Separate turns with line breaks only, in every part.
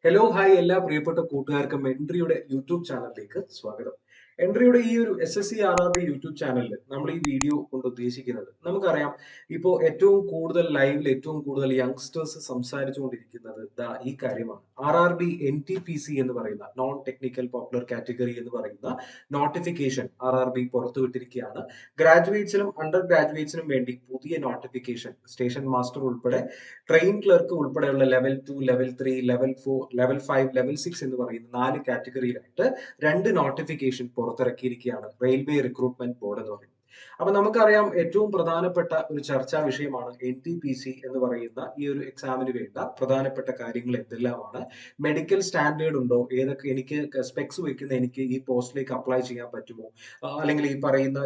Hello hi എല്ലാ പ്രിയപ്പെട്ട കൂട്ടുകാർക്കും എൻട്രിയുടെ യൂട്യൂബ് ചാനലിലേക്ക് സ്വാഗതം. എൻട്രിയുടെ ഈ ഒരു SSC RRB യൂട്യൂബ് ചാനലിൽ നമ്മൾ ഈ വീഡിയോ കൊണ്ട് ഉദ്ദേശിക്കുന്നത് നമുക്കറിയാം, ഇപ്പോൾ ഏറ്റവും കൂടുതൽ ലൈവിൽ ഏറ്റവും കൂടുതൽ യങ്സ്റ്റേഴ്സ് സംസാരിച്ചുകൊണ്ടിരിക്കുന്നത് ഈ കാര്യമാണ്. RRB NTPC എന്ന് പറയുന്ന നോൺ ടെക്നിക്കൽ പോപ്പുലർ കാറ്റഗറി എന്ന് പറയുന്ന നോട്ടിഫിക്കേഷൻ RRB പുറത്തുവിട്ടിരിക്കുകയാണ്. ഗ്രാജുവേറ്റ്സിനും അണ്ടർ ഗ്രാജുവേറ്റ്സിനും വേണ്ടി പുതിയ നോട്ടിഫിക്കേഷൻ സ്റ്റേഷൻ മാസ്റ്റർ ഉൾപ്പെടെ ട്രെയിൻ ക്ലർക്ക് ഉൾപ്പെടെയുള്ള level 2, level 3, level 4, level 5, level 6 എന്ന് പറയുന്ന 4 കാറ്റഗറിയിലായിട്ട് 2 നോട്ടിഫിക്കേഷൻ പുറത്തിറക്കിയിരിക്കുകയാണ് റെയിൽവേ റിക്രൂട്ട്മെന്റ് ബോർഡ് എന്ന് പറയുന്നത്. അപ്പൊ നമുക്കറിയാം, ഏറ്റവും പ്രധാനപ്പെട്ട ഒരു ചർച്ചാ വിഷയമാണ് NTPC എന്ന് പറയുന്ന ഈ ഒരു എക്സാമിന് വേണ്ട പ്രധാനപ്പെട്ട കാര്യങ്ങൾ എന്തെല്ലാമാണ്. മെഡിക്കൽ സ്റ്റാൻഡേർഡ് ഉണ്ടോ, ഏതൊക്കെ എനിക്ക് സ്പെക്സ് വെക്കുന്ന എനിക്ക് ഈ പോസ്റ്റിലേക്ക് അപ്ലൈ ചെയ്യാൻ പറ്റുമോ, അല്ലെങ്കിൽ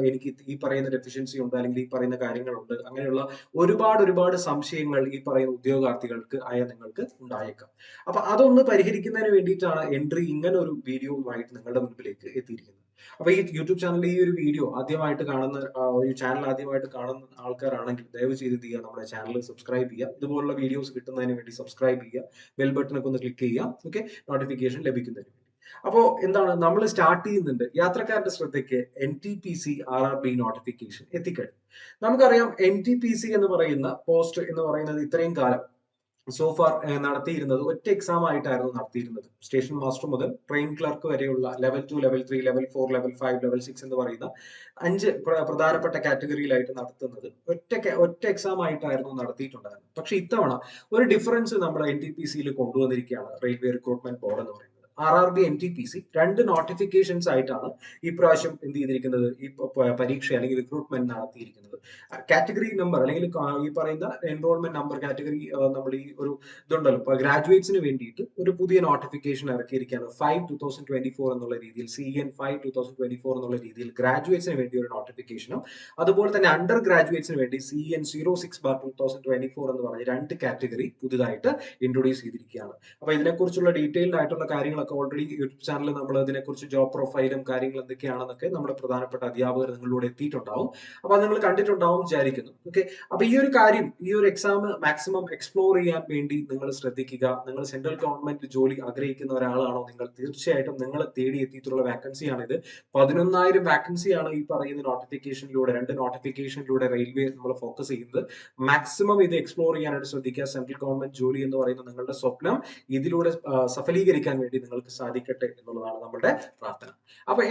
എനിക്ക് ഈ പറയുന്ന ഡെഫിഷ്യൻസി ഉണ്ട്, അല്ലെങ്കിൽ ഈ പറയുന്ന കാര്യങ്ങളുണ്ട്, അങ്ങനെയുള്ള ഒരുപാട് സംശയങ്ങൾ ഈ പറയുന്ന ഉദ്യോഗാർത്ഥികൾക്ക് നിങ്ങൾക്ക് ഉണ്ടായേക്കാം. അപ്പൊ അതൊന്ന് പരിഹരിക്കുന്നതിന് വേണ്ടിയിട്ടാണ് എൻട്രി ഇങ്ങനെ ഒരു വീഡിയോയുമായിട്ട് നിങ്ങളുടെ മുൻപിലേക്ക് എത്തിയിരിക്കുന്നത്. അപ്പൊ ഈ യൂട്യൂബ് ചാനലിൽ ഈ ഒരു വീഡിയോ ആദ്യമായിട്ട് കാണുന്ന ഈ ചാനൽ ആദ്യമായിട്ട് കാണുന്ന ആൾക്കാരാണെങ്കിൽ ദയവ് ചെയ്ത് എന്ത് ചെയ്യുക, നമ്മുടെ ചാനൽ സബ്സ്ക്രൈബ് ചെയ്യുക. ഇതുപോലുള്ള വീഡിയോസ് കിട്ടുന്നതിന് വേണ്ടി സബ്സ്ക്രൈബ് ചെയ്യുക, ബെൽ ബട്ടണൊക്കെ ഒന്ന് ക്ലിക്ക് ചെയ്യുക. ഓക്കെ, നോട്ടിഫിക്കേഷൻ ലഭിക്കുന്നതിന് വേണ്ടി. അപ്പോ എന്താണ് നമ്മൾ സ്റ്റാർട്ട് ചെയ്യുന്നുണ്ട്. യാത്രക്കാരുടെ ശ്രദ്ധയ്ക്ക് NTPC RRB നോട്ടിഫിക്കേഷൻ എത്തിക്കഴിഞ്ഞു. നമുക്കറിയാം, NTPC എന്ന് പറയുന്ന പോസ്റ്റ് എന്ന് പറയുന്നത് ഇത്രയും കാലം സോഫാർ നടത്തിയിരുന്നത് ഒറ്റ എക്സാം ആയിട്ടായിരുന്നു നടത്തിയിരുന്നത്. സ്റ്റേഷൻ മാസ്റ്റർ മുതൽ ട്രെയിൻ ക്ലർക്ക് വരെയുള്ള level 2, level 3, level 4, level 5, level 6 എന്ന് പറയുന്ന 5 പ്രധാനപ്പെട്ട കാറ്റഗറിയിലായിട്ട് നടത്തുന്നത് ഒറ്റ എക്സാം ആയിട്ടായിരുന്നു നടത്തിയിട്ടുണ്ടായിരുന്നത്. പക്ഷെ ഇത്തവണ ഒരു ഡിഫറൻസ് നമ്മുടെ NTPC കൊണ്ടുവന്നിരിക്കുകയാണ് റെയിൽവേ റിക്രൂട്ട്മെന്റ് ബോർഡ് എന്ന് പറയുന്നത്. RRB NTPC 2 നോട്ടിഫിക്കേഷൻസ് ആയിട്ടാണ് ഈ പ്രാവശ്യം എന്ത് ചെയ്തിരിക്കുന്നത്, ഈ പരീക്ഷ അല്ലെങ്കിൽ റിക്രൂട്ട്മെന്റ് നടത്തിയിരിക്കുന്നത്. കാറ്റഗറി നമ്പർ അല്ലെങ്കിൽ ഈ പറയുന്ന എൻറോൾമെന്റ് നമ്പർ കാറ്റഗറി നമ്മൾ ഈ ഒരു ഇതുണ്ടല്ലോ, ഇപ്പൊ ഗ്രാജുവേറ്റ്സിന് വേണ്ടിയിട്ട് ഒരു പുതിയ നോട്ടിഫിക്കേഷൻ ഇറക്കിയിരിക്കുകയാണ്. 5/2024 എന്നുള്ള രീതിയിൽ, CN5/2024 എന്നുള്ള രീതിയിൽ ഗ്രാജുവേറ്റ്സിന് വേണ്ടി ഒരു നോട്ടിഫിക്കേഷനും, അതുപോലെ തന്നെ അണ്ടർ ഗ്രാജുവേറ്റ്സിന് വേണ്ടി CN06/2024 എന്ന് പറഞ്ഞ 2 കാറ്റഗറി പുതുതായിട്ട് ഇൻട്രൊഡ്യൂസ് ചെയ്തിരിക്കുകയാണ്. അപ്പൊ ഇതിനെക്കുറിച്ചുള്ള ഡീറ്റെയിൽഡ് ആയിട്ടുള്ള കാര്യങ്ങളൊക്കെ ഓൾറെഡി യൂട്യൂബ് ചാനലിൽ നമ്മൾ ഇതിനെക്കുറിച്ച് ജോബ് പ്രൊഫൈലും കാര്യങ്ങൾ എന്തൊക്കെയാണെന്നൊക്കെ നമ്മുടെ പ്രധാനപ്പെട്ട അധ്യാപകർ നിങ്ങളിലൂടെ എത്തിയിട്ടുണ്ടാവും. അപ്പൊ അത് നിങ്ങൾ കണ്ടിട്ടുണ്ടാവും വിചാരിക്കുന്നു. ഓക്കെ, അപ്പൊ ഈ ഒരു കാര്യം, ഈ ഒരു എക്സാം മാക്സിമം എക്സ്പ്ലോർ ചെയ്യാൻ വേണ്ടി നിങ്ങൾ ശ്രദ്ധിക്കുക. നിങ്ങൾ സെൻട്രൽ ഗവൺമെന്റ് ജോലി ആഗ്രഹിക്കുന്ന ഒരാളാണോ നിങ്ങൾ, തീർച്ചയായിട്ടും നിങ്ങൾ തേടി എത്തിയിട്ടുള്ള വാക്കൻസിയാണ് ഇത്. 11,000 വാക്കൻസിയാണ് ഈ പറയുന്ന നോട്ടിഫിക്കേഷനിലൂടെ, 2 നോട്ടിഫിക്കേഷനിലൂടെ റെയിൽവേ നമ്മൾ ഫോക്കസ് ചെയ്യുന്നത്. മാക്സിമം ഇത് എക്സ്പ്ലോർ ചെയ്യാനായിട്ട് ശ്രദ്ധിക്കുക. സെൻട്രൽ ഗവൺമെന്റ് ജോലി എന്ന് പറയുന്ന നിങ്ങളുടെ സ്വപ്നം ഇതിലൂടെ സഫലീകരിക്കാൻ വേണ്ടി നിങ്ങൾക്ക് സാധിക്കട്ടെ എന്നുള്ളതാണ് നമ്മുടെ പ്രാർത്ഥന. അപ്പൊ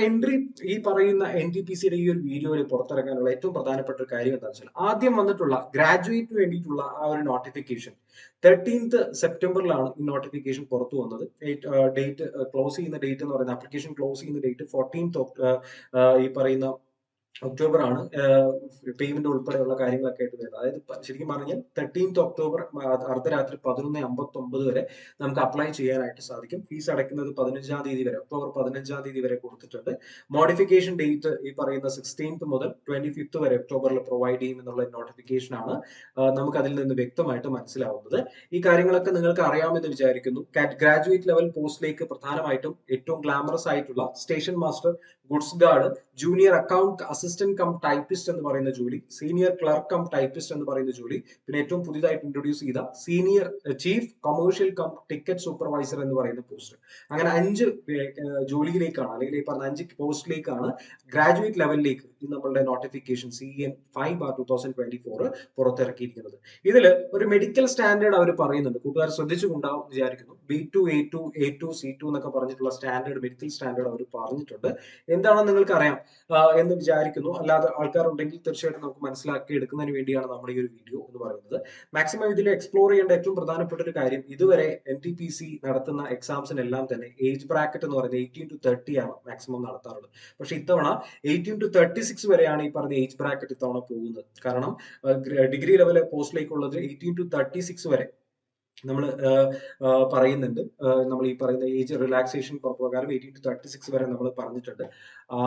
ഈ പറയുന്ന NTPCയുടെ ഈ ഒരു വീഡിയോയിൽ പുറത്തിറക്കാനുള്ള ഏറ്റവും പ്രധാനപ്പെട്ട ഒരു കാര്യം എന്താണെന്ന് വെച്ചാൽ, ആദ്യം വന്നിട്ടുള്ള ഗ്രാജുവേറ്റിന് വേണ്ടിയിട്ടുള്ള ആ ഒരു നോട്ടിഫിക്കേഷൻ 13th സെപ്റ്റംബറിലാണ് ഈ നോട്ടിഫിക്കേഷൻ പുറത്തു വന്നത്. ഡേറ്റ് ക്ലോസ് ചെയ്യുന്ന ഡേറ്റ് എന്ന് പറയുന്നത്, ആപ്ലിക്കേഷൻ ക്ലോസ് ചെയ്യുന്ന ഡേറ്റ് 14th ഈ പറയുന്ന ഒക്ടോബർ ആണ്. പേയ്മെന്റ് ഉൾപ്പെടെയുള്ള കാര്യങ്ങളൊക്കെ ആയിട്ട് വരുന്നത്. അതായത് ശരിക്കും പറഞ്ഞാൽ 13th ഒക്ടോബർ അർദ്ധരാത്രി 11:59 വരെ നമുക്ക് അപ്ലൈ ചെയ്യാനായിട്ട് സാധിക്കും. ഫീസ് അടയ്ക്കുന്നത് 15ാം തീയതി വരെ, ഒക്ടോബർ 15ാം തീയതി വരെ കൊടുത്തിട്ടുണ്ട്. മോഡിഫിക്കേഷൻ ഡേറ്റ് ഈ പറയുന്ന 16th മുതൽ 25th വരെ ഒക്ടോബറിൽ പ്രൊവൈഡ് ചെയ്യും എന്നുള്ള നോട്ടിഫിക്കേഷൻ ആണ് നമുക്ക് അതിൽ നിന്ന് വ്യക്തമായിട്ട് മനസ്സിലാവുന്നത്. ഈ കാര്യങ്ങളൊക്കെ നിങ്ങൾക്ക് അറിയാമെന്ന് വിചാരിക്കുന്നു. ഗ്രാജുവേറ്റ് ലെവൽ പോസ്റ്റിലേക്ക് പ്രധാനമായിട്ടും ഏറ്റവും ഗ്ലാമറസ് ആയിട്ടുള്ള station master, goods guard, junior account assistant cum typist എന്ന് പറയുന്ന ജോലി, സീനിയർ ക്ലർക്ക് കം ടൈപ്പിസ്റ്റ് എന്ന് പറയുന്ന ജോലി, പിന്നെ ഏറ്റവും പുതിയതായിട്ട് ഇൻട്രൊഡ്യൂസ് ചെയ്ത senior chief commercial cum ticket supervisor എന്ന് പറയുന്ന പോസ്റ്റ്. അങ്ങനെ 5 ജോലിയിലേക്കാണ്, അല്ലെങ്കിൽ ഈ പറഞ്ഞ 5 പോസ്റ്റിലേക്കാണ് ഗ്രാജുവേറ്റ് ലെവലിലേക്ക് ഈ നമ്മളുടെ നോട്ടിഫിക്കേഷൻ CN5/2024 പുറത്തിറക്കിയിരിക്കുന്നത്. ഇതിൽ ഒരു മെഡിക്കൽ സ്റ്റാൻഡേർഡ് അവർ പറയുന്നുണ്ട്. കൂട്ടുകാർ ശ്രദ്ധിച്ചുകൊണ്ടാവും വിചാരിക്കുന്നു. B2, A2, A2, C2 എന്നൊക്കെ പറഞ്ഞിട്ടുള്ള സ്റ്റാൻഡേർഡ്, മെഡിക്കൽ സ്റ്റാൻഡേർഡ് അവർ പറഞ്ഞിട്ടുണ്ട്. എന്താണെന്ന് നിങ്ങൾക്ക് അറിയാം എന്ന് വിചാരിക്കുന്നു. അല്ലാതെ ആൾക്കാരുണ്ടെങ്കിൽ തീർച്ചയായിട്ടും നമുക്ക് മനസ്സിലാക്കി എടുക്കുന്നതിന് വേണ്ടിയാണ് നമ്മുടെ ഈ ഒരു വീഡിയോ എന്ന് പറയുന്നത്. മാക്സിമം ഇതിൽ എക്സ്പ്ലോർ ചെയ്യേണ്ട ഏറ്റവും പ്രധാനപ്പെട്ട ഒരു കാര്യം, ഇതുവരെ NTPC നടത്തുന്ന എക്സാംസിനെല്ലാം തന്നെ ഏജ് ബ്രാക്കറ്റ് എന്ന് പറയുന്നത് 18 to 30 ആണ് മാക്സിമം നടത്താറുള്ളത്. പക്ഷെ ഇത്തവണ 18 to 36 വരെയാണ് ഈ പറഞ്ഞ ഏജ് ബ്രാക്കറ്റ് ഇത്തവണ പോകുന്നത്. കാരണം ഡിഗ്രി ലെവൽ പോസ്റ്റിലേക്കുള്ളത് 18 to 36 വരെ നമ്മൾ പറയുന്നുണ്ട്. നമ്മൾ ഈ പറയുന്ന ഏജ് റിലാക്സേഷൻ പ്രകാരം 18 to 36 വരെ നമ്മൾ പറഞ്ഞിട്ടുണ്ട്.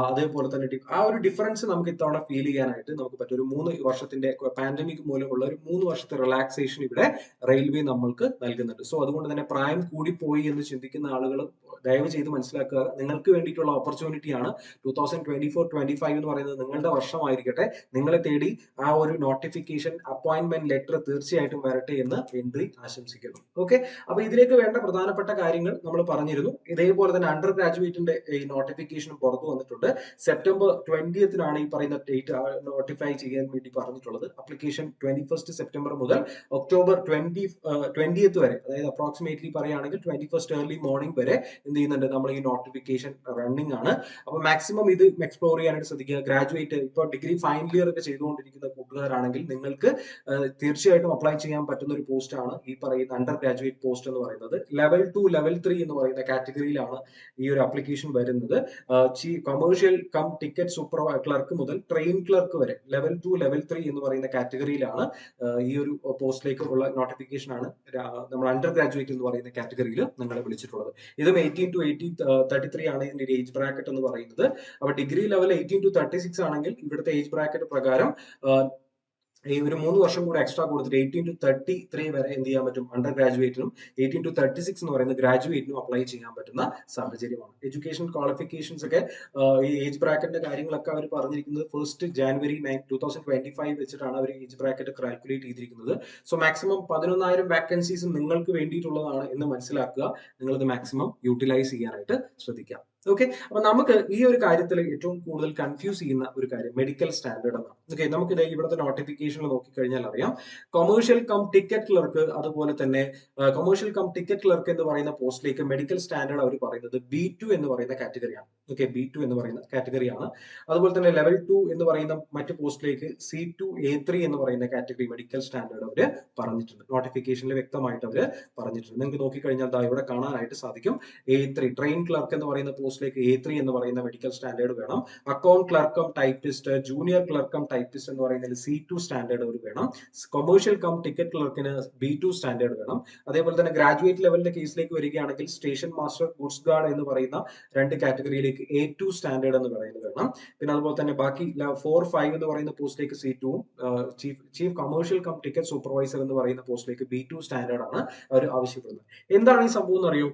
അതേപോലെ തന്നെ ആ ഒരു ഡിഫറൻസ് നമുക്ക് ഇത്തവണ ഫീൽ ചെയ്യാനായിട്ട് നമുക്ക് പറ്റും. ഒരു 3 വർഷത്തിന്റെ പാൻഡമിക് മൂലമുള്ള ഒരു 3 വർഷത്തെ റിലാക്സേഷൻ ഇവിടെ റെയിൽവേ നമ്മൾക്ക് നൽകുന്നുണ്ട്. സോ അതുകൊണ്ട് തന്നെ പ്രായം കൂടിപ്പോയി എന്ന് ചിന്തിക്കുന്ന ആളുകൾ ദയവ് ചെയ്ത് മനസ്സിലാക്കുക, നിങ്ങൾക്ക് വേണ്ടിയിട്ടുള്ള ഓപ്പർച്യൂണിറ്റിയാണ്. 2024-25 എന്ന് പറയുന്നത് നിങ്ങളുടെ വർഷമായിരിക്കട്ടെ. നിങ്ങളെ തേടി ആ ഒരു നോട്ടിഫിക്കേഷൻ അപ്പോയിന്റ്മെന്റ് ലെറ്റർ തീർച്ചയായിട്ടും വരട്ടെ എന്ന് എൻട്രി ആശംസിക്കുന്നു. ഓക്കെ, അപ്പൊ ഇതിലേക്ക് വേണ്ട പ്രധാനപ്പെട്ട കാര്യങ്ങൾ നമ്മൾ പറഞ്ഞിരുന്നു. ഇതേപോലെ തന്നെ അണ്ടർ ഗ്രാജുവേറ്റിന്റെ ഈ നോട്ടിഫിക്കേഷൻ പുറത്തു വന്നിട്ടുണ്ട്. സെപ്റ്റംബർ 20th ഈ പറയുന്ന ഡേറ്റ് നോട്ടിഫൈ ചെയ്യാൻ വേണ്ടി പറഞ്ഞിട്ടുള്ളത്. അപ്ലിക്കേഷൻ 21 സെപ്റ്റംബർ മുതൽ ഒക്ടോബർ 20th വരെ, അതായത് അപ്രോക്സിമേറ്റ്ലി പറയുകയാണെങ്കിൽ 21 ഏർലി മോർണിംഗ് വരെ എന്ത് ചെയ്യുന്നുണ്ട്, നമ്മൾ ഈ നോട്ടിഫിക്കേഷൻ റണ്ണിംഗ് ആണ്. അപ്പൊ മാക്സിമം ഇത് എക്സ്പ്ലോർ ചെയ്യാനായിട്ട് ശ്രദ്ധിക്കുക. ഗ്രാജുവേറ്റ് ഇപ്പൊ ഡിഗ്രി ഫൈനൽ ഇയർ ഒക്കെ ചെയ്തുകൊണ്ടിരിക്കുന്ന കൂട്ടുകാരാണെങ്കിൽ നിങ്ങൾക്ക് തീർച്ചയായിട്ടും അപ്ലൈ ചെയ്യാൻ പറ്റുന്ന ഒരു പോസ്റ്റ് ആണ് ഈ പറയുന്ന അണ്ടർ ഗ്രാജുവേറ്റ് പോസ്റ്റ് എന്ന് പറയുന്നത്. ലെവൽ 2, ലെവൽ 3 എന്ന് പറയുന്ന കാറ്റഗറിയിലാണ് ഈ ഒരു അപ്ലിക്കേഷൻ വരുന്നത്. Commercial cum ticket super clerk മുതൽ ട്രെയിൻ ക്ലർക്ക് വരെ ലെവൽ 2, ലെവൽ 3 എന്ന് പറയുന്ന കാറ്റഗറിയിലാണ് ഈ ഒരു പോസ്റ്റിലേക്ക് ഉള്ള നോട്ടിഫിക്കേഷൻ ആണ് നമ്മൾ അണ്ടർ ഗ്രാജുവേറ്റ് എന്ന് പറയുന്ന കാറ്റഗറിയിൽ നിങ്ങളെ വിളിച്ചിട്ടുള്ളത്. ഇതും 18 to 33 ആണ് ഇതിന്റെ ഏജ് ബ്രാക്കറ്റ് എന്ന് പറയുന്നത്. അപ്പൊ ഡിഗ്രി ലെവൽ 18 to 36 ആണെങ്കിൽ ഇവിടുത്തെ ഏജ് ബ്രാക്കറ്റ് പ്രകാരം ഈ ഒരു 3 വർഷം കൂടെ എക്സ്ട്രാ കൊടുത്തിട്ട് 18 to 33 വരെ എന്ത് ചെയ്യാൻ പറ്റും, അണ്ടർ ഗ്രാജുവേറ്റിനും 18 to 36 എന്ന് പറയുന്ന ഗ്രാജുവേറ്റിനും അപ്ലൈ ചെയ്യാൻ പറ്റുന്ന സാഹചര്യമാണ്. എഡ്യൂക്കേഷൻ ക്വാളിഫിക്കേഷൻസ് ഒക്കെ ഈ ഏജ് ബ്രാക്കറ്റിന്റെ കാര്യങ്ങളൊക്കെ അവർ പറഞ്ഞിരിക്കുന്നത് 1st January 2025 വെച്ചിട്ടാണ് അവർ ഏജ് ബ്രാക്കറ്റ് കാൽക്കുലേറ്റ് ചെയ്തിരിക്കുന്നത്. സോ മാക്സിമം 11,000 വാക്കൻസീസ് നിങ്ങൾക്ക് വേണ്ടിയിട്ടുള്ളതാണ് എന്ന് മനസ്സിലാക്കുക. നിങ്ങളിത് മാക്സിമം യൂട്ടിലൈസ് ചെയ്യാനായിട്ട് ശ്രദ്ധിക്കാം. ഓക്കെ, അപ്പൊ നമുക്ക് ഈ ഒരു കാര്യത്തിൽ ഏറ്റവും കൂടുതൽ കൺഫ്യൂസ് ചെയ്യുന്ന ഒരു കാര്യം മെഡിക്കൽ സ്റ്റാൻഡേർഡ് എന്നാണ്. ഓക്കെ, നമുക്ക് ഇവിടുത്തെ നോട്ടിഫിക്കേഷനിൽ നോക്കിക്കഴിഞ്ഞാൽ അറിയാം, കൊമേഴ്ഷ്യൽ കം ടിക്കറ്റ് ക്ലർക്ക്, അതുപോലെ തന്നെ കൊമേഴ്ഷ്യൽ കം ടിക്കറ്റ് ക്ലർക്ക് എന്ന് പറയുന്ന പോസ്റ്റിലേക്ക് മെഡിക്കൽ സ്റ്റാൻഡേർഡ് അവർ പറയുന്നത് B2 എന്ന് പറയുന്ന കാറ്റഗറിയാണ്. ഓക്കെ, B2 എന്ന് പറയുന്ന കാറ്റഗറിയാണ്. അതുപോലെ തന്നെ ലെവൽ 2 എന്ന് പറയുന്ന മറ്റു പോസ്റ്റിലേക്ക് C2 A3 എന്ന് പറയുന്ന കാറ്റഗറി മെഡിക്കൽ സ്റ്റാൻഡേർഡ് അവര് പറഞ്ഞിട്ടുണ്ട്. നോട്ടിഫിക്കേഷനിൽ വ്യക്തമായിട്ട് അവര് പറഞ്ഞിട്ടുണ്ട്. നിങ്ങൾക്ക് നോക്കിക്കഴിഞ്ഞാൽ ഇവിടെ കാണാനായിട്ട് സാധിക്കും. A3 ട്രെയിൻ ക്ലർക്ക് എന്ന് പറയുന്ന പോസ്റ്റിലേക്ക് A3 എന്ന് പറയുന്ന മെഡിക്കൽ സ്റ്റാൻഡേർഡ് വേണം. Account clerk cum typist, junior clerk cum typist എന്ന് പറയുന്നതിൽ C2 സ്റ്റാൻഡേർഡ് അവർ വേണം. കൊമേഴ്ഷ്യൽ കം ടിക്കറ്റ് ക്ലർക്കിന് B2 സ്റ്റാൻഡേർഡ് വേണം. അതേപോലെ തന്നെ ഗ്രാജുവേറ്റ് ലെവലിന്റെ കേസിലേക്ക് വരികയാണെങ്കിൽ സ്റ്റേഷൻ മാസ്റ്റർ, ഗുഡ്സ് ഗാർഡ് എന്ന് പറയുന്ന 2 കാറ്റഗറിയിലേക്ക് A2 സ്റ്റാൻഡേർഡ് എന്ന് പറയുന്നത് വേണം. പിന്നെ അതുപോലെ തന്നെ ബാക്കി 4, 5 എന്ന് പറയുന്ന പോസ്റ്റിലേക്ക് C2, chief commercial cum ticket supervisor എന്ന് പറയുന്ന പോസ്റ്റിലേക്ക് B2 സ്റ്റാൻഡേർഡ് ആണ് അവർ ആവശ്യപ്പെടുന്നത്. എന്താണ് ഈ സംഭവം എന്ന് അറിയോ?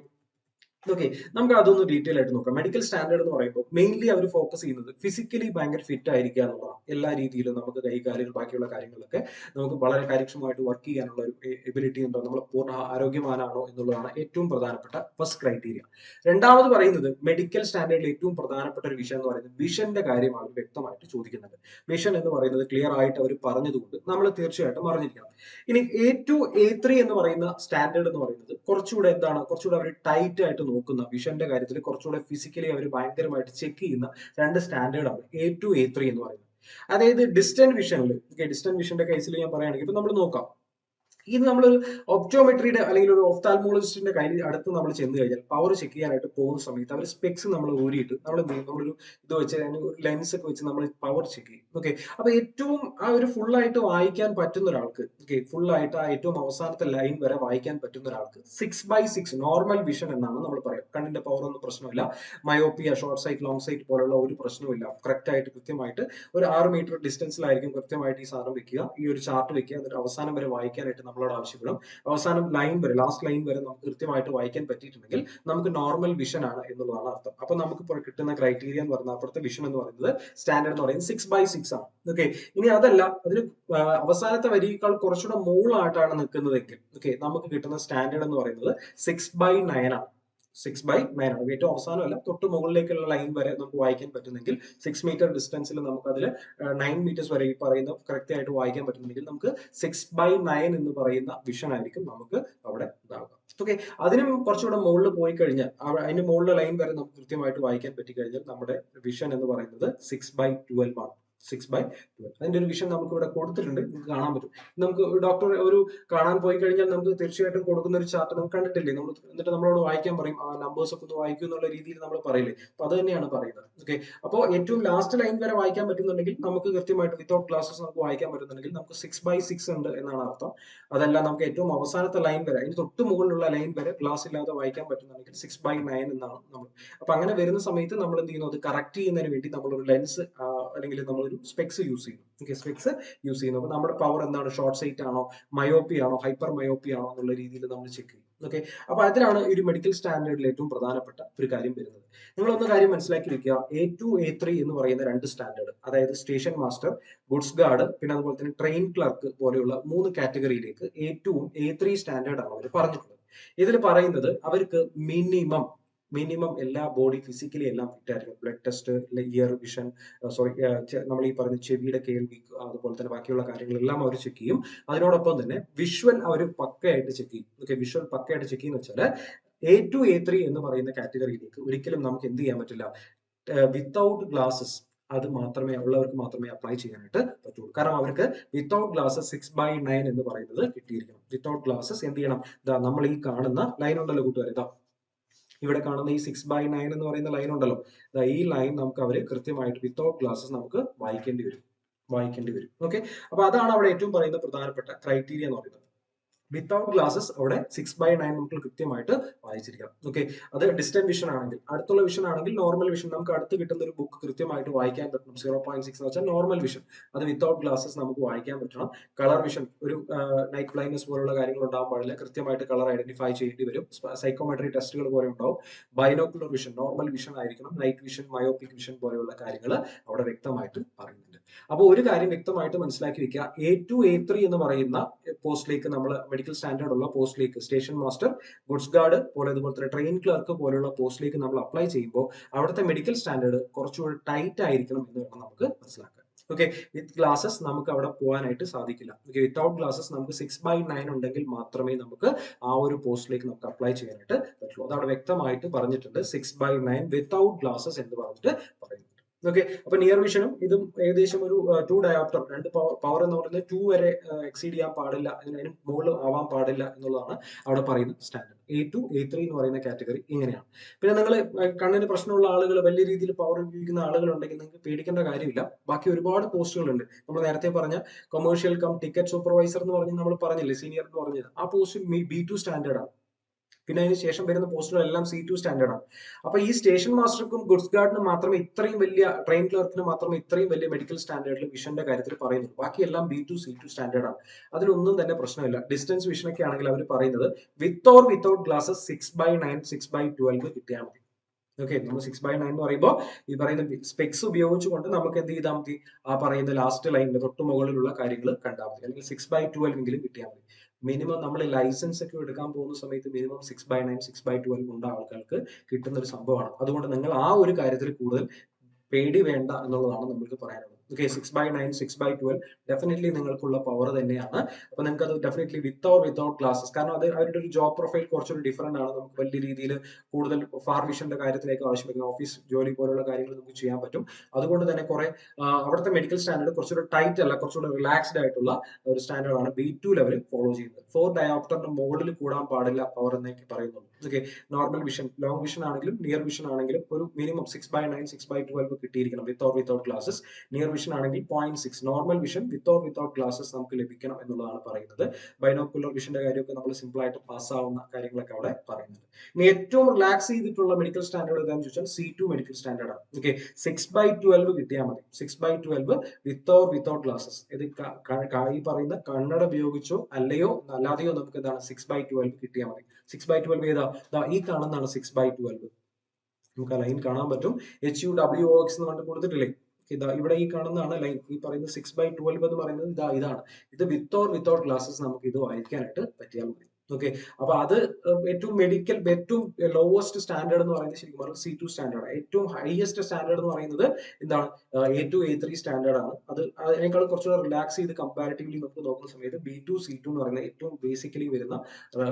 ഓക്കെ, നമുക്ക് അതൊന്ന് ഡീറ്റെയിൽ ആയിട്ട് നോക്കാം. മെഡിക്കൽ സ്റ്റാൻഡേർഡ് എന്ന് പറയുമ്പോൾ മെയിൻലി അവർ ഫോക്കസ് ചെയ്യുന്നത് ഫിസിക്കലി ഭയങ്കര ഫിറ്റ് ആയിരിക്കുക എന്നുള്ളതാണ്. എല്ലാ രീതിയിലും നമുക്ക് കൈകാര്യങ്ങൾ ബാക്കിയുള്ള കാര്യങ്ങളൊക്കെ നമുക്ക് വളരെ കാര്യക്ഷമമായിട്ട് വർക്ക് ചെയ്യാനുള്ള ഒരു എബിലിറ്റി ഉണ്ടോ, നമ്മൾ പൂർണ്ണ ആരോഗ്യവാനാണോ എന്നുള്ളതാണ് ഏറ്റവും പ്രധാനപ്പെട്ട ഫസ്റ്റ് ക്രൈറ്റീരിയ. രണ്ടാമത് പറയുന്നത് മെഡിക്കൽ സ്റ്റാൻഡേർഡിൽ ഏറ്റവും പ്രധാനപ്പെട്ട ഒരു വിഷയം എന്ന് പറയുന്നത് വിഷന്റെ കാര്യം അവർ വ്യക്തമായിട്ട് ചോദിക്കുന്നുണ്ട്. വിഷൻ എന്ന് പറയുന്നത് ക്ലിയർ ആയിട്ട് അവർ പറഞ്ഞതുകൊണ്ട് നമ്മൾ തീർച്ചയായിട്ടും അറിഞ്ഞിരിക്കണം. ഇനി A2, A3 എന്ന് പറയുന്ന സ്റ്റാൻഡേർഡ് എന്ന് പറയുന്നത് കുറച്ചുകൂടെ എന്താണ്, കുറച്ചുകൂടെ അവർ ടൈറ്റ് ആയിട്ട് നോക്കുന്ന, വിഷന്റെ കാര്യത്തിൽ കുറച്ചുകൂടെ ഫിസിക്കലി അവർ ഭയങ്കരമായിട്ട് ചെക്ക് ചെയ്യുന്ന 2 സ്റ്റാൻഡേർഡാണ് A2, A3 എന്ന് പറയുന്നത്. അതായത് ഡിസ്റ്റന്റ് വിഷനിൽ, ഡിസ്റ്റന്റ് വിഷന്റെ കേസിൽ ഞാൻ പറയുകയാണെങ്കിൽ ഇപ്പൊ നമ്മൾ നോക്കാം, ഇത് നമ്മളൊരു ഒപ്റ്റോമെട്രിയുടെ അല്ലെങ്കിൽ ഒരു ഓഫ്താൽമോളജിസ്റ്റിന്റെ കയ്യിൽ അടുത്ത് നമ്മൾ ചെന്ന് കഴിഞ്ഞാൽ പവർ ചെക്ക് ചെയ്യാനായിട്ട് പോകുന്ന സമയത്ത് അവർ സ്പെക്സ് നമ്മൾ ഊരിയിട്ട് നമ്മളൊരു ഇത് വെച്ച് ഒരു ലെൻസ് ഒക്കെ വെച്ച് നമ്മൾ പവർ ചെക്ക് ചെയ്യും. ഓക്കെ, അപ്പൊ ഏറ്റവും ആ ഒരു ഫുൾ ആയിട്ട് വായിക്കാൻ പറ്റുന്ന ഒരാൾക്ക്, ഓക്കെ, ഫുൾ ആയിട്ട് ആ ഏറ്റവും അവസാനത്തെ ലൈൻ വരെ വായിക്കാൻ പറ്റുന്ന ഒരാൾക്ക് 6/6 നോർമൽ വിഷൻ എന്നാണ് നമ്മൾ പറയാം. കണ്ണിന്റെ പവർ ഒന്നും പ്രശ്നമില്ല, myopia, short sight, long site പോലുള്ള ഒരു പ്രശ്നമില്ല. കറക്റ്റ് ആയിട്ട് കൃത്യമായിട്ട് ഒരു 6 മീറ്റർ ഡിസ്റ്റൻസിലായിരിക്കും കൃത്യമായിട്ട് ഈ സാധനം വെക്കുക, ഈ ഒരു ചാർട്ട് വെക്കുക, എന്നിട്ട് അവസാനം വരെ വായിക്കാനായിട്ട് നമ്മളോട് ആവശ്യപ്പെടും. അവസാനം ലൈൻ വരെ, ലാസ്റ്റ് ലൈൻ വരെ നമുക്ക് കൃത്യമായിട്ട് വായിക്കാൻ പറ്റിയിട്ടുണ്ടെങ്കിൽ നമുക്ക് നോർമൽ വിഷൻ ആണ് എന്നുള്ളതാണ് അർത്ഥം. അപ്പൊ നമുക്ക് കിട്ടുന്ന ക്രൈറ്റീരിയ എന്ന് പറയുന്നത്, അപ്പുറത്തെ വിഷൻ എന്ന് പറയുന്നത് സ്റ്റാൻഡേർഡ് എന്ന് പറയുന്നത് 6/6 ആണ്. ഓക്കെ, ഇനി അതല്ല, അതിന് അവസാനത്തെ വരിയേക്കാൾ കുറച്ചുകൂടെ മുകളിലായിട്ടാണ് നിൽക്കുന്നതെങ്കിൽ ഓക്കെ, നമുക്ക് കിട്ടുന്ന സ്റ്റാൻഡേർഡ് എന്ന് പറയുന്നത് 6/9 ആണ്. 6/9 ആണ്. ഏറ്റവും അവസാനമല്ല, തൊട്ട് മുകളിലേക്കുള്ള ലൈൻ വരെ നമുക്ക് വായിക്കാൻ പറ്റുന്നെങ്കിൽ 6 മീറ്റർ ഡിസ്റ്റൻസിൽ നമുക്ക് അതിൽ 9 മീറ്റേഴ്സ് വരെ ഈ പറയുന്ന കറക്റ്റ് ആയിട്ട് വായിക്കാൻ പറ്റുന്നെങ്കിൽ നമുക്ക് 6/9 എന്ന് പറയുന്ന വിഷൻ ആയിരിക്കും നമുക്ക് അവിടെ ഉണ്ടാവുക. ഓക്കെ, അതിനും കുറച്ചുകൂടെ മുകളിൽ പോയി കഴിഞ്ഞാൽ അതിന്റെ മുകളിലെ ലൈൻ വരെ നമുക്ക് കൃത്യമായിട്ട് വായിക്കാൻ പറ്റി കഴിഞ്ഞാൽ നമ്മുടെ വിഷൻ എന്ന് പറയുന്നത് 6/12 ആണ്. 6/12. അതിന്റെ ഒരു വിഷൻ നമുക്ക് ഇവിടെ കൊടുത്തിട്ടുണ്ട്, നിങ്ങൾക്ക് കാണാൻ പറ്റും. നമുക്ക് ഡോക്ടർ ഒരു കാണാൻ പോയി കഴിഞ്ഞാൽ നമുക്ക് തീർച്ചയായിട്ടും കൊടുക്കുന്ന ഒരു ചാർട്ട് നമുക്ക് കണ്ടിട്ടില്ലേ, നമ്മൾ എന്നിട്ട് നമ്മളോട് വായിക്കാൻ പറയും, ആ നമ്പേഴ്സ് ഒക്കെ ഒന്ന് വായിക്കൂ എന്നുള്ള രീതിയിൽ നമ്മൾ പറയില്ലേ. അപ്പൊ അത് തന്നെയാണ് പറയുന്നത്. ഓക്കെ, അപ്പോൾ ഏറ്റവും ലാസ്റ്റ് ലൈൻ വരെ വായിക്കാൻ പറ്റുന്നുണ്ടെങ്കിൽ നമുക്ക് കൃത്യമായിട്ട് വിത്തൗട്ട് ക്ലാസ്സസ് നമുക്ക് വായിക്കാൻ പറ്റുന്നുണ്ടെങ്കിൽ നമുക്ക് 6/6 ഉണ്ട് എന്നാണ് അർത്ഥം. അതല്ല നമുക്ക് ഏറ്റവും അവസാനത്തെ ലൈൻ വരെ, അതിന് തൊട്ട് മുകളിലുള്ള ലൈൻ വരെ ക്ലാസ് ഇല്ലാതെ വായിക്കാൻ പറ്റുന്നുണ്ടെങ്കിൽ 6/9 എന്നാണ് നമ്മൾ. അപ്പൊ അങ്ങനെ വരുന്ന സമയത്ത് നമ്മൾ എന്ത് ചെയ്യുന്നു, അത് കറക്റ്റ് ചെയ്യുന്നതിന് വേണ്ടി നമ്മളൊരു ലെൻസ് അല്ലെങ്കിൽ നമ്മളൊരു സ്പെക്സ് യൂസ് ചെയ്യുന്നു. ഓക്കെ, സ്പെക്സ് യൂസ് ചെയ്യുന്നു. അപ്പൊ നമ്മുടെ പവർ എന്താണ്, ഷോർട്ട് സൈറ്റ് ആണോ, മയോപ്പി ആണോ, ഹൈപ്പർ മയോപ്പി ആണോ എന്നുള്ള രീതിയിൽ നമ്മൾ ചെക്ക് ചെയ്യും. ഓക്കെ, അപ്പൊ അതിലാണ് ഒരു മെഡിക്കൽ സ്റ്റാൻഡേർഡിൽ ഏറ്റവും പ്രധാനപ്പെട്ട ഒരു കാര്യം വരുന്നത്. നിങ്ങളൊന്ന് കാര്യം മനസ്സിലാക്കി വെക്കുക, A2 A3 എന്ന് പറയുന്ന രണ്ട് സ്റ്റാൻഡേർഡ്, അതായത് സ്റ്റേഷൻ മാസ്റ്റർ, ഗുഡ്സ് ഗാർഡ്, പിന്നെ അതുപോലെ തന്നെ ട്രെയിൻ ക്ലർക്ക് പോലെയുള്ള 3 കാറ്റഗറിയിലേക്ക് A2 A3 സ്റ്റാൻഡേർഡ് ആണ് അവർ പറഞ്ഞിട്ടുള്ളത്. ഇതിൽ പറയുന്നത് അവർക്ക് മിനിമം എല്ലാ ബോഡി ഫിസിക്കലി എല്ലാം ഫിറ്റ് ആയിരിക്കും. Blood test, year vision, sorry, നമ്മൾ ഈ പറഞ്ഞ ചെവിയുടെ കേൾവി, അതുപോലെ തന്നെ ബാക്കിയുള്ള കാര്യങ്ങളെല്ലാം അവർ ചെക്ക് ചെയ്യും. അതിനോടൊപ്പം തന്നെ വിഷ്വൽ അവർ പക്കയായിട്ട് ചെക്ക് ചെയ്യും. ഓക്കെ, വിഷ്വൽ പക്കയായിട്ട് ചെക്ക് ചെയ്യുന്ന വെച്ചാൽ A2 A3 എന്ന് പറയുന്ന കാറ്റഗറിയിലേക്ക് ഒരിക്കലും നമുക്ക് എന്ത് ചെയ്യാൻ പറ്റില്ല, വിത്തൗട്ട് ഗ്ലാസസ് ഉള്ളവർക്ക് മാത്രമേ അപ്ലൈ ചെയ്യാനായിട്ട് പറ്റുള്ളൂ. കാരണം അവർക്ക് വിത്തൗട്ട് ഗ്ലാസസ് 6/9 എന്ന് പറയുന്നത് കിട്ടിയിരിക്കണം. വിത്തൗട്ട് ഗ്ലാസസ് എന്ത് ചെയ്യണം, നമ്മൾ ഈ കാണുന്ന ലൈൻ ഉണ്ടല്ലോ കൂട്ടുകാരെ, ഇവിടെ കാണുന്ന ഈ 6/9 എന്ന് പറയുന്ന ലൈൻ ഉണ്ടല്ലോ, ഈ ലൈൻ നമുക്ക് അവര് കൃത്യമായിട്ട് വിത്തൗട്ട് ഗ്ലാസസ് നമുക്ക് വായിക്കേണ്ടി വരും. ഓക്കെ, അപ്പൊ അതാണ് അവിടെ ഏറ്റവും പറയുന്ന പ്രധാനപ്പെട്ട ക്രൈറ്റീരിയ എന്ന് പറയുന്നത്. വിത്തൗട്ട് ഗ്ലാസസ് അവിടെ 6/9 നമുക്ക് കൃത്യമായിട്ട് വായിച്ചിരിക്കണം. ഓക്കെ, അത് ഡിസ്റ്റന്റ് വിഷൻ ആണെങ്കിൽ, അടുത്തുള്ള വിഷൻ ആണെങ്കിൽ നോർമൽ വിഷൻ നമുക്ക് അടുത്ത് കിട്ടുന്ന ഒരു ബുക്ക് കൃത്യമായിട്ട് വായിക്കാൻ പറ്റണം. 0.6 എന്ന് വെച്ചാൽ നോർമൽ വിഷൻ, അത് വിത്തൗട്ട് ഗ്ലാസസ് നമുക്ക് വായിക്കാൻ പറ്റണം. കളർ വിഷൻ, ഒരു നൈറ്റ് ബ്ലൈൻഡ്നെസ് പോലുള്ള കാര്യങ്ങൾ ഉണ്ടാകാൻ പാടില്ല, കൃത്യമായിട്ട് കളർ ഐഡന്റിഫൈ ചെയ്യേണ്ടി വരും. സൈക്കോമെട്രി ടെസ്റ്റുകൾ പോലെ ഉണ്ടാവും. ബൈനോക്കുലർ വിഷൻ, നോർമൽ വിഷൻ ആയിരിക്കണം. നൈറ്റ് വിഷൻ, മയോപിക് വിഷൻ പോലെയുള്ള കാര്യങ്ങൾ അവിടെ വ്യക്തമായിട്ട് പറയുന്നുണ്ട്. അപ്പോൾ ഒരു കാര്യം വ്യക്തമായിട്ട് മനസ്സിലാക്കി വെക്കുക, A2 A3 എന്ന് പറയുന്ന പോസ്റ്റിലേക്ക് നമ്മൾ മെഡിക്കൽ സ്റ്റാൻഡേർഡ് ഉള്ള പോസ്റ്റിലേക്ക്, സ്റ്റേഷൻ മാസ്റ്റർ, ഗുഡ്സ് ഗാർഡ് പോലെ അതുപോലെ തന്നെ ട്രെയിൻ ക്ലർക്ക് പോലുള്ള പോസ്റ്റിലേക്ക് നമ്മൾ അപ്ലൈ ചെയ്യുമ്പോൾ അവിടുത്തെ മെഡിക്കൽ സ്റ്റാൻഡേർഡ് കുറച്ചുകൂടി ടൈറ്റ് ആയിരിക്കണം എന്ന് വേണം നമുക്ക് മനസ്സിലാക്കാൻ. ഓക്കെ, വിത്ത് ഗ്ലാസസ് നമുക്ക് അവിടെ പോകാനായിട്ട് സാധിക്കില്ല. ഓക്കെ, വിത്തൗട്ട് ഗ്ലാസസ് നമുക്ക് 6/9 ഉണ്ടെങ്കിൽ മാത്രമേ നമുക്ക് ആ ഒരു പോസ്റ്റിലേക്ക് നമുക്ക് അപ്ലൈ ചെയ്യാനായിട്ട് പറ്റുള്ളൂ. അത് അവിടെ വ്യക്തമായിട്ട് പറഞ്ഞിട്ടുണ്ട്, 6/9 വിത്തൗട്ട് ഗ്ലാസസ് എന്ന് പറഞ്ഞിട്ട് പറയുന്നുണ്ട്. ഓക്കെ, അപ്പൊ നിയർ വിഷനും ഇതും ഏകദേശം ഒരു 2 ഡയോപ്റ്റർ, രണ്ട് പവർ എന്ന് പറയുന്നത് 2 വരെ എക്സീഡ് ചെയ്യാൻ പാടില്ല, അതിന് മുകളിൽ ആവാൻ പാടില്ല എന്നുള്ളതാണ് അവിടെ പറയുന്ന സ്റ്റാൻഡേർഡ്. A2 A3 എന്ന് പറയുന്ന കാറ്റഗറി ഇങ്ങനെയാണ്. പിന്നെ നിങ്ങൾ കണ്ണിന് പ്രശ്നമുള്ള ആളുകൾ, വലിയ രീതിയിൽ പവർ ഉപയോഗിക്കുന്ന ആളുകൾ ഉണ്ടെങ്കിൽ നിങ്ങൾക്ക് പേടിക്കേണ്ട കാര്യമില്ല. ബാക്കി ഒരുപാട് പോസ്റ്റുകളുണ്ട്. നമ്മൾ നേരത്തെ പറഞ്ഞ കൊമേഴ്ഷ്യൽ ടിക്കറ്റ് സൂപ്പർവൈസർ എന്ന് പറഞ്ഞ് നമ്മൾ പറഞ്ഞില്ലേ, സീനിയർ എന്ന് പറഞ്ഞത്, ആ പോസ്റ്റ് B2 സ്റ്റാൻഡേർഡ് ആണ്. പിന്നെ അതിന് ശേഷം വരുന്ന പോസ്റ്റുകളെല്ലാം C2 സ്റ്റാൻഡേർഡ് ആണ്. അപ്പൊ ഈ സ്റ്റേഷൻ മാസ്റ്റർക്കും ഗുഡ്സ് ഗാർഡിനും മാത്രമേ ഇത്രയും വലിയ, ട്രെയിൻ ക്ലർക്കിന് മാത്രമേ ഇത്രയും വലിയ മെഡിക്കൽ സ്റ്റാൻഡേർഡിൽ വിഷന്റെ കാര്യത്തിൽ പറയുന്നുള്ളൂ. ബാക്കിയെല്ലാം B2 C2 സ്റ്റാൻഡേർഡ് ആണ്. അതിലൊന്നും തന്നെ പ്രശ്നമില്ല. ഡിസ്റ്റൻസ് വിഷൻ ഒക്കെ ആണെങ്കിൽ അവർ പറയുന്നത് വിത്തൗട്ട് ഗ്ലാസസ് 6/9 6/12 കിട്ടിയാൽ മതി. ഓക്കെ, നമ്മൾ 6/9 എന്ന് പറയുമ്പോൾ ഈ പറയുന്ന സ്പെക്സ് ഉപയോഗിച്ചുകൊണ്ട് നമുക്ക് എന്ത് ചെയ്താൽ മതി, ആ പറയുന്ന ലാസ്റ്റ് ലൈനിന്റെ തൊട്ട് മുകളിലുള്ള കാര്യങ്ങൾ കണ്ടാൽ മതി. അല്ലെങ്കിൽ 6/12 എങ്കിലും കിട്ടിയാൽ മതി. മിനിമം നമ്മൾ ലൈസൻസ് ഒക്കെ എടുക്കാൻ പോകുന്ന സമയത്ത് മിനിമം 6/9 6/12 ഉണ്ട ആൾക്കാർക്ക് കിട്ടുന്ന ഒരു സംഭവമാണ്. അതുകൊണ്ട് നിങ്ങൾ ആ ഒരു കാര്യത്തിൽ കൂടുതൽ പേടി വേണ്ട എന്നുള്ളതാണ് നമുക്ക് പറയാനുള്ളത്. ഓക്കെ, 6/9 6/12 ഡെഫിനറ്റ്ലി നിങ്ങൾക്കുള്ള പവർ തന്നെയാണ്. അപ്പൊ നിങ്ങൾക്ക് അത് ഡെഫിനറ്റ്ലി വിത്തൗട്ട് ക്ലാസസ്, കാരണം അത് അവരുടെ ഒരു ജോബ് പ്രൊഫൈൽ കുറച്ചൊരു ഡിഫറെന്റ് ആണ്. നമുക്ക് വലിയ രീതിയിൽ കൂടുതൽ ഫാർ വിഷന്റെ കാര്യത്തിലേക്ക് ആവശ്യപ്പെടുന്ന ഓഫീസ് ജോലി പോലുള്ള കാര്യങ്ങൾ നമുക്ക് ചെയ്യാൻ പറ്റും. അതുകൊണ്ട് തന്നെ കുറെ അവിടുത്തെ മെഡിക്കൽ സ്റ്റാൻഡേർഡ് കുറച്ചുകൂടെ ടൈറ്റ് അല്ല, കുറച്ചുകൂടെ റിലാക്സ്ഡ് ആയിട്ടുള്ള ഒരു സ്റ്റാൻഡേർഡ് ആണ് B2 ലെവൽ ഫോളോ ചെയ്യുന്നത്. 4 ഡയോപ്റ്ററിന്റെ മുകളിൽ കൂടാൻ പാടില്ല പവർ എന്നൊക്കെ പറയുന്നുള്ളൂ. Okay, normal vision, long vision ആണെങ്കിലും നിയർ വിഷൻ ആണെങ്കിലും ഒരു മിനിമം 6/9 6/12 കിട്ടിയിരിക്കണം വിത്തൗട്ട് ഗ്ലാസസ്. നിയർ വിഷൻ ആണെങ്കിൽ 0.6, നോർമൽ വിഷൻ വിത്തൗട്ട് ഗ്ലാസസ് നമുക്ക് ലഭിക്കണം എന്നുള്ളതാണ് പറയുന്നത്. ബൈനോക്കുലർ വിഷന്റെ കാര്യമൊക്കെ നമ്മൾ സിമ്പിൾ ആയിട്ട് പാസ്സാവുന്ന കാര്യങ്ങളൊക്കെ അവിടെ പറയുന്നുണ്ട്. ഇനി ഏറ്റവും റിലാക്സ് ചെയ്തിട്ടുള്ള മെഡിക്കൽ സ്റ്റാൻഡേർഡ് ഏതാണെന്ന് ചോദിച്ചാൽ C2 മെഡിക്കൽ സ്റ്റാൻഡേർഡ് ആണ്. ഓക്കെ, 6/12 കിട്ടിയാൽ മതി. 6/12 വിത്തൗട്ട് ഗ്ലാസസ്. ഇത് ഈ പറയുന്ന കണ്ണട ഉപയോഗിച്ചോ അല്ലയോ അല്ലാതെയോ നമുക്ക് എന്താണ് 6/12 കിട്ടിയാൽ മതി. 6/12 ഏതാ, ഈ കാണുന്നതാണ് 6/12. നമുക്ക് ആ ലൈൻ കാണാൻ പറ്റും. HUWOX എന്ന് കണ്ട് കൊടുത്തിട്ടില്ലേ, ഇതാ ഇവിടെ ഈ കാണുന്നതാണ് ലൈൻ. ഈ പറയുന്ന 6/12 എന്ന് പറയുന്നത് ഇതാണ്. ഇത് വിത്തൗട്ട് ഗ്ലാസസ് നമുക്ക് ഇത് വായിക്കാനായിട്ട് പറ്റിയാൽ മതി. ഓക്കെ, അപ്പൊ അത് ഏറ്റവും ഏറ്റവും ലോവസ്റ്റ് സ്റ്റാൻഡേർഡ് എന്ന് പറയുന്നത് ശരിക്കും പറഞ്ഞാൽ C2 സ്റ്റാൻഡേർഡ്. ഏറ്റവും ഹയസ്റ്റ് സ്റ്റാൻഡേർഡ് എന്ന് പറയുന്നത് എന്താണ് A2 A3 സ്റ്റാൻഡേർഡ് ആണ്. അത് അതിനേക്കാൾ കുറച്ചുകൂടെ റിലാക്സ് ചെയ്ത് കമ്പാരിറ്റീവ്ലി നമുക്ക് നോക്കുന്ന സമയത്ത് B2 C2 എന്ന് പറയുന്നത് ഏറ്റവും ബേസിക്കലി വരുന്ന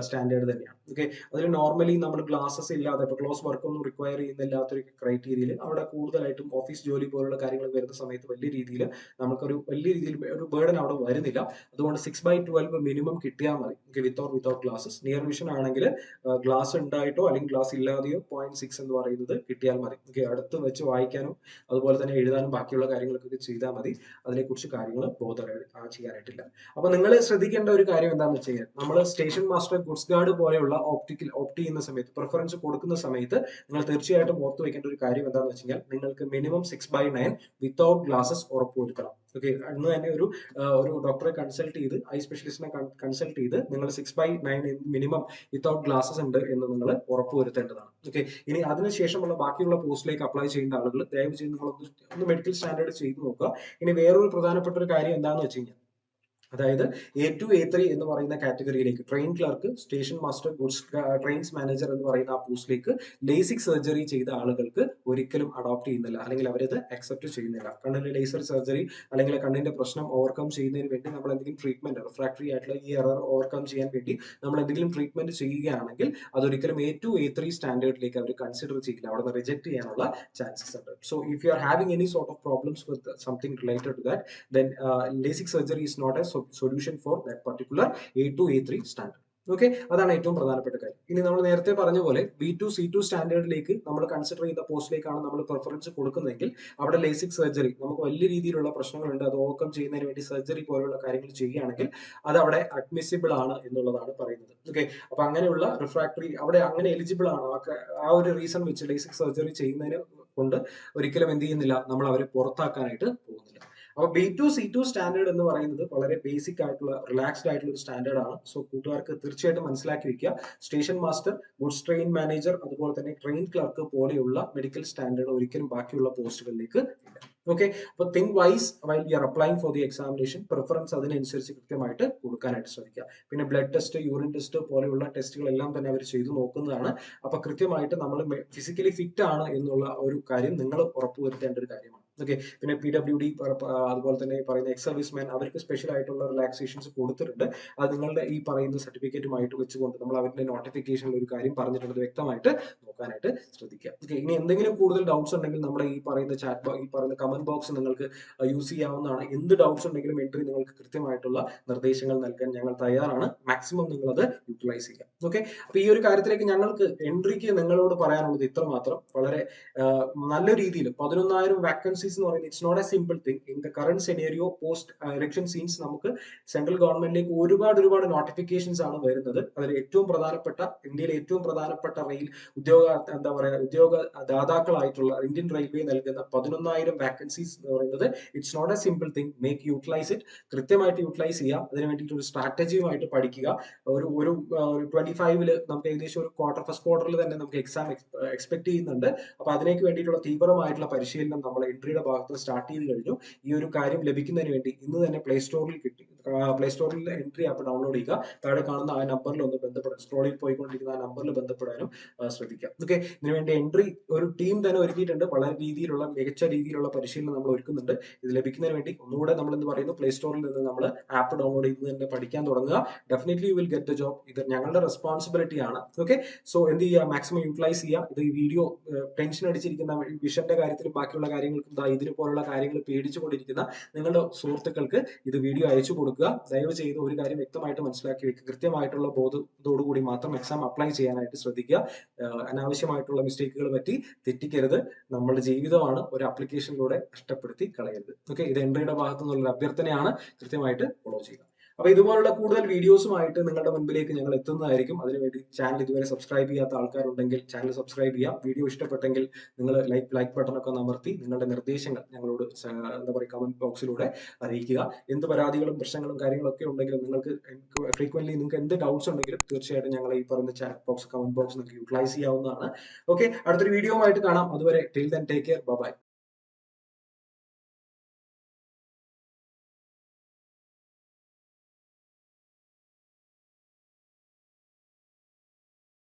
സ്റ്റാൻഡേർഡ് തന്നെയാണ്. ഓക്കെ, അതിൽ നോർമലി നമ്മൾ ക്ലാസ്സസ് ഇല്ലാതെ ഇപ്പൊ ക്ലോസ് വർക്ക് ഒന്നും റിക്വയർ ചെയ്യുന്നില്ലാത്തൊരു ക്രൈറ്റീരിയയിൽ അവിടെ കൂടുതലായിട്ടും ഓഫീസ് ജോലി പോലുള്ള കാര്യങ്ങൾ വരുന്ന സമയത്ത് വലിയ രീതിയിൽ വലിയ രീതിയിൽ ഒരു ബേർഡൻ അവിടെ വരുന്നില്ല. അതുകൊണ്ട് 6/12 മിനിമം കിട്ടിയാൽ മതി. Without glasses. നിയർ വിഷൻ ആണെങ്കിൽ ഗ്ലാസ് ഉണ്ടായിട്ടോ അല്ലെങ്കിൽ ഗ്ലാസ് ഇല്ലാതെയോ 0.6 എന്ന് പറയുന്നത് കിട്ടിയാൽ മതി. ഓക്കെ, അടുത്ത് വെച്ച് വായിക്കാനും അതുപോലെ തന്നെ എഴുതാനും ബാക്കിയുള്ള കാര്യങ്ങളൊക്കെ ചെയ്താൽ മതി. അതിനെക്കുറിച്ച് കാര്യങ്ങൾ ചെയ്യാനായിട്ടില്ല. അപ്പൊ നിങ്ങൾ ശ്രദ്ധിക്കേണ്ട ഒരു കാര്യം എന്താണെന്ന് വെച്ച് കഴിഞ്ഞാൽ, നമ്മൾ സ്റ്റേഷൻ മാസ്റ്റർ, ഗുഡ്സ് ഗാർഡ് പോലെയുള്ള ഓപ്റ്റ് ചെയ്യുന്ന സമയത്ത്, പ്രിഫറൻസ് കൊടുക്കുന്ന സമയത്ത് നിങ്ങൾ തീർച്ചയായിട്ടും ഓർത്ത് വെക്കേണ്ട ഒരു കാര്യം എന്താണെന്ന് വെച്ച് കഴിഞ്ഞാൽ, നിങ്ങൾക്ക് മിനിമം 6/9 വിത്തൗട്ട് ഗ്ലാസസ് ഉറപ്പുവരുത്തണം. ഓക്കെ, അന്ന് തന്നെ ഒരു ഡോക്ടറെ കൺസൾട്ട് ചെയ്ത്, ഐ സ്പെഷ്യലിസ്റ്റിനെ കൺസൾട്ട് ചെയ്ത് നിങ്ങൾ 6/9 മിനിമം വിത്തൗട്ട് ഗ്ലാസസ് ഉണ്ട് എന്ന് നിങ്ങൾ ഉറപ്പുവരുത്തേണ്ടതാണ്. ഓക്കെ, ഇനി അതിനുശേഷമുള്ള ബാക്കിയുള്ള പോസ്റ്റിലേക്ക് അപ്ലൈ ചെയ്യേണ്ട ആളുകൾ ദയവ് ചെയ്ത് നിങ്ങൾ ഒന്ന് മെഡിക്കൽ സ്റ്റാൻഡേർഡ് ചെയ്ത് നോക്കുക. ഇനി വേറൊരു പ്രധാനപ്പെട്ട ഒരു കാര്യം എന്താണെന്ന് വെച്ച് കഴിഞ്ഞാൽ, അതായത് A2 A3 എന്ന് പറയുന്ന കാറ്റഗറിയിലേക്ക് train clerk, station master, goods trains manager എന്ന് പറയുന്ന ആ പോസ്റ്റിലേക്ക് ലേസിക് സർജറി ചെയ്ത ആളുകൾക്ക് ഒരിക്കലും അഡോപ്റ്റ് ചെയ്യുന്നില്ല, അല്ലെങ്കിൽ അവരത് അക്സെപ്റ്റ് ചെയ്യുന്നില്ല. കണ്ണിന്റെ ലേസർ സർജറി അല്ലെങ്കിൽ കണ്ണിന്റെ പ്രശ്നം ഓവർകം ചെയ്യുന്നതിന് വേണ്ടി നമ്മൾ എന്തെങ്കിലും ട്രീറ്റ്മെന്റ്, റിഫ്രാക്ടറി ആയിട്ടുള്ള ഈ എറർ ഓവർകം ചെയ്യാൻ വേണ്ടി നമ്മൾ എന്തെങ്കിലും ട്രീറ്റ്മെന്റ് ചെയ്യുകയാണെങ്കിൽ അതൊരിക്കലും A2 A3 സ്റ്റാൻഡേർഡിലേക്ക് അവർ കൺസിഡർ ചെയ്യില്ല, അവിടെ നിന്ന് റിജക്ട് ചെയ്യാനുള്ള ചാൻസസ് ഉണ്ട്. So if you are having any sort of problems with something related to that, then LASIK surgery is not a solution for that particular A2 A3 standard. Okay, അതാണ് ഏറ്റവും പ്രധാനപ്പെട്ട കാര്യം. ഇനി നമ്മൾ നേരത്തെ പറഞ്ഞ പോലെ B2 C2 സ്റ്റാൻഡേർഡിലേക്ക് നമ്മൾ കൺസിഡർ ചെയ്യുന്ന പോസ്റ്റിലേക്കാണ് നമ്മൾ പ്രിഫറൻസ് കൊടുക്കുന്നതെങ്കിൽ അവിടെ ലേസിക് സർജറി, നമുക്ക് വലിയ രീതിയിലുള്ള പ്രശ്നങ്ങളുണ്ട്, അത് ഓവർകം ചെയ്യുന്നതിന് വേണ്ടി സർജറി പോലുള്ള കാര്യങ്ങൾ ചെയ്യുകയാണെങ്കിൽ അത് അവിടെ അഡ്മിസിബിൾ ആണ് എന്നുള്ളതാണ് പറയുന്നത്. ഓക്കെ, അപ്പൊ അങ്ങനെയുള്ള റിഫ്രാക്ടറി അവിടെ അങ്ങനെ എലിജിബിൾ ആണ്. ആ ഒരു റീസൺ വെച്ച് ലേസിക് സർജറി ചെയ്യുന്നതിന് കൊണ്ട് ഒരിക്കലും എന്ത് ചെയ്യുന്നില്ല, നമ്മൾ അവരെ പുറത്താക്കാനായിട്ട് പോകുന്നില്ല. അപ്പൊ B2 C2 സ്റ്റാൻഡേർഡ് എന്ന് പറയുന്നത് വളരെ ബേസിക് ആയിട്ടുള്ള, റിലാക്സ്ഡ് ആയിട്ടുള്ള ഒരു സ്റ്റാൻഡേർഡ് ആണ്. സോ കൂട്ടുകാർക്ക് തീർച്ചയായിട്ടും മനസ്സിലാക്കി വെക്കുക. Station master, goods train manager, അതുപോലെ തന്നെ ട്രെയിൻ ക്ലർക്ക് പോലെയുള്ള മെഡിക്കൽ സ്റ്റാൻഡേർഡ് ഒരിക്കലും ബാക്കിയുള്ള പോസ്റ്റുകളിലേക്ക് ഇല്ല. ഓക്കെ, അപ്പൊ think wise while you are applying for the examination, preference അതിനനുസരിച്ച് കൃത്യമായിട്ട് കൊടുക്കാനായിട്ട് ശ്രമിക്കുക. പിന്നെ ബ്ലഡ് ടെസ്റ്റ്, യൂറിൻ ടെസ്റ്റ് പോലെയുള്ള ടെസ്റ്റുകളെല്ലാം തന്നെ അവർ ചെയ്തു നോക്കുന്നതാണ്. അപ്പൊ കൃത്യമായിട്ട് നമ്മൾ ഫിസിക്കലി ഫിറ്റ് ആണ് എന്നുള്ള ഒരു കാര്യം നിങ്ങൾ ഉറപ്പുവരുത്തേണ്ട ഒരു കാര്യമാണ്. ഓക്കെ, പിന്നെ PWD അതുപോലെ തന്നെ പറയുന്ന എക്സ് സർവീസ്മാൻ, അവർക്ക് സ്പെഷ്യൽ ആയിട്ടുള്ള റിലാക്സേഷൻസ് കൊടുത്തിട്ടുണ്ട്. അത് നിങ്ങളുടെ ഈ പറയുന്ന സർട്ടിഫിക്കറ്റുമായിട്ട് വെച്ചുകൊണ്ട് നമ്മൾ അവരുടെ നോട്ടിഫിക്കേഷനിൽ ഒരു കാര്യം പറഞ്ഞിട്ടുള്ളത് വ്യക്തമായിട്ട് നോക്കാനായിട്ട് ശ്രദ്ധിക്കുക. ഓക്കെ, ഇനി എന്തെങ്കിലും കൂടുതൽ ഡൗട്ട്സ് ഉണ്ടെങ്കിൽ നമ്മുടെ ഈ പറയുന്ന ഈ പറയുന്ന കമന്റ് ബോക്സ് നിങ്ങൾക്ക് യൂസ് ചെയ്യാവുന്നതാണ്. എന്ത് ഡൗട്ട്സ് ഉണ്ടെങ്കിലും എൻട്രി നിങ്ങൾക്ക് കൃത്യമായിട്ടുള്ള നിർദ്ദേശങ്ങൾ നൽകാൻ ഞങ്ങൾ തയ്യാറാണ്. മാക്സിമം നിങ്ങൾ അത് യൂട്ടിലൈസ് ചെയ്യുക. ഓക്കെ, അപ്പൊ ഈ ഒരു കാര്യത്തിലേക്ക് ഞങ്ങൾക്ക് എൻട്രിക്ക് നിങ്ങളോട് പറയാനുള്ളത് ഇത്രമാത്രം. വളരെ നല്ല രീതിയിൽ 11,000 വാക്കൻസീസ് എന്ന് പറയുന്നത് it's not a simple thing. In the current scenario post election scenes നമുക്ക് സെൻട്രൽ ഗവൺമെന്റിലേക്ക് ഒരുപാട് നോട്ടിഫിക്കേഷൻസ് ആണ് വരുന്നത്. അതിൽ ഏറ്റവും പ്രധാനപ്പെട്ട, ഇന്ത്യയിലെ ഏറ്റവും പ്രധാനപ്പെട്ട ഉദ്യോഗദാതാക്കളായിട്ടുള്ള ഇന്ത്യൻ റെയിൽവേ നൽകുന്ന 11,000 വാക്കൻസീസ് എന്ന് പറയുന്നത് it's not a simple thing. Make utilise it, കൃത്യമായിട്ട് യൂട്ടിലൈസ് ചെയ്യുക. അതിന് വേണ്ടിയിട്ട് ഒരു സ്ട്രാറ്റജിയുമായിട്ട് പഠിക്കുക. ഒരു 25 നമുക്ക് ഏകദേശം ഒരു ഫസ്റ്റ് ക്വാർട്ടറിൽ തന്നെ നമുക്ക് എക്സാം എക്സ്പെക്ട് ചെയ്യുന്നുണ്ട്. അപ്പൊ അതിലേക്ക് വേണ്ടിയിട്ടുള്ള തീവ്രമായിട്ടുള്ള പരിശീലനം നമ്മൾ എൻട്രിയുടെ ഭാഗത്ത് സ്റ്റാർട്ട് ചെയ്ത് കഴിഞ്ഞു. ഈ ഒരു കാര്യം ലഭിക്കുന്നതിന് വേണ്ടി ഇന്ന് തന്നെ പ്ലേ സ്റ്റോറിൽ എൻട്രി ആപ്പ് ഡൗൺലോഡ് ചെയ്യുക. താഴെ കാണുന്ന ആ നമ്പറിൽ ഒന്ന് ബന്ധപ്പെടാൻ, സ്ക്രോളിൽ പോയിക്കൊണ്ടിരിക്കുന്ന ആ നമ്പറിൽ ബന്ധപ്പെടാനും ശ്രദ്ധിക്കുക. ഓക്കെ, ഇതിനുവേണ്ടി എൻട്രി ഒരു ടീം തന്നെ ഒരുക്കിയിട്ടുണ്ട്. വളരെ മികച്ച രീതിയിലുള്ള പരിശീലനം നമ്മൾ ഒരുക്കുന്നുണ്ട്. ഇത് ലഭിക്കുന്നതിന് വേണ്ടി ഒന്നുകൂടെ നമ്മൾ എന്ത് പറയുന്നു, പ്ലേ സ്റ്റോറിൽ നിന്ന് നമ്മൾ ആപ്പ് ഡൗൺലോഡ് ചെയ്ത് തന്നെ പഠിക്കാൻ തുടങ്ങുക. Definitely you will get the job. ഇത് ഞങ്ങളുടെ റെസ്പോൺസിബിലിറ്റി ആണ്. ഓക്കെ, സോ എന്ത് ചെയ്യുക, മാക്സിമം യൂട്ടിലൈസ് ചെയ്യുക. ഇത് ഈ വീഡിയോ ടെൻഷൻ അടിച്ചിരിക്കുന്ന, വിഷന്റെ കാര്യത്തിലും ബാക്കിയുള്ള കാര്യങ്ങൾക്കും ഇതിന് പോലുള്ള കാര്യങ്ങൾ പേടിച്ചുകൊണ്ടിരിക്കുന്ന നിങ്ങളുടെ സുഹൃത്തുക്കൾക്ക് ഇത് വീഡിയോ അയച്ചു കൊടുക്കുക. ദയവ് ചെയ്ത് ഒരു കാര്യം വ്യക്തമായിട്ട് മനസ്സിലാക്കി വെക്കുക. കൃത്യമായിട്ടുള്ള ബോധത്തോടുകൂടി മാത്രം എക്സാം അപ്ലൈ ചെയ്യാനായിട്ട് ശ്രദ്ധിക്കുക. അനാവശ്യമായിട്ടുള്ള മിസ്റ്റേക്കുകൾ പറ്റി തെറ്റിക്കരുത്. നമ്മുടെ ജീവിതമാണ് ഒരു ആപ്ലിക്കേഷനിലൂടെ നഷ്ടപ്പെടുത്തി കളയരുത്. ഓക്കെ, ഇത് എൻട്രിയുടെ ഭാഗത്തു നിന്നുള്ള അഭ്യർത്ഥനയാണ്. കൃത്യമായിട്ട് ഫോളോ ചെയ്യുക. അപ്പൊ ഇതുപോലുള്ള കൂടുതൽ വീഡിയോസുമായിട്ട് നിങ്ങളുടെ മുൻപിലേക്ക് ഞങ്ങൾ എത്തുന്നതായിരിക്കും. അതിനുവേണ്ടി ചാനൽ ഇതുവരെ സബ്സ്ക്രൈബ് ചെയ്യാത്ത ആൾക്കാരുണ്ടെങ്കിൽ ചാനൽ സബ്സ്ക്രൈബ് ചെയ്യാം. വീഡിയോ ഇഷ്ടപ്പെട്ടെങ്കിൽ നിങ്ങൾ ലൈക്ക് ബട്ടൺ ഒക്കെ അമർത്തി നിങ്ങളുടെ നിർദ്ദേശങ്ങൾ ഞങ്ങളോട് എന്താ പറയുക കമന്റ് ബോക്സിലൂടെ അറിയിക്കുക. എന്ത് പരാതികളും പ്രശ്നങ്ങളും കാര്യങ്ങളൊക്കെ ഉണ്ടെങ്കിലും നിങ്ങൾക്ക് ഫ്രീക്വന്റ്ലി നിങ്ങൾക്ക് എന്ത് ഡൗട്ട്സ് ഉണ്ടെങ്കിലും തീർച്ചയായിട്ടും ഞങ്ങൾ ഈ പറയുന്ന ചാറ്റ് ബോക്സ്, കമന്റ് ബോക്സ് നിങ്ങൾക്ക് യൂട്ടിലൈസ് ചെയ്യാവുന്നതാണ്. ഓക്കെ, അടുത്തൊരു വീഡിയോ ആയിട്ട് കാണാം. അതുവരെ till then take care, by.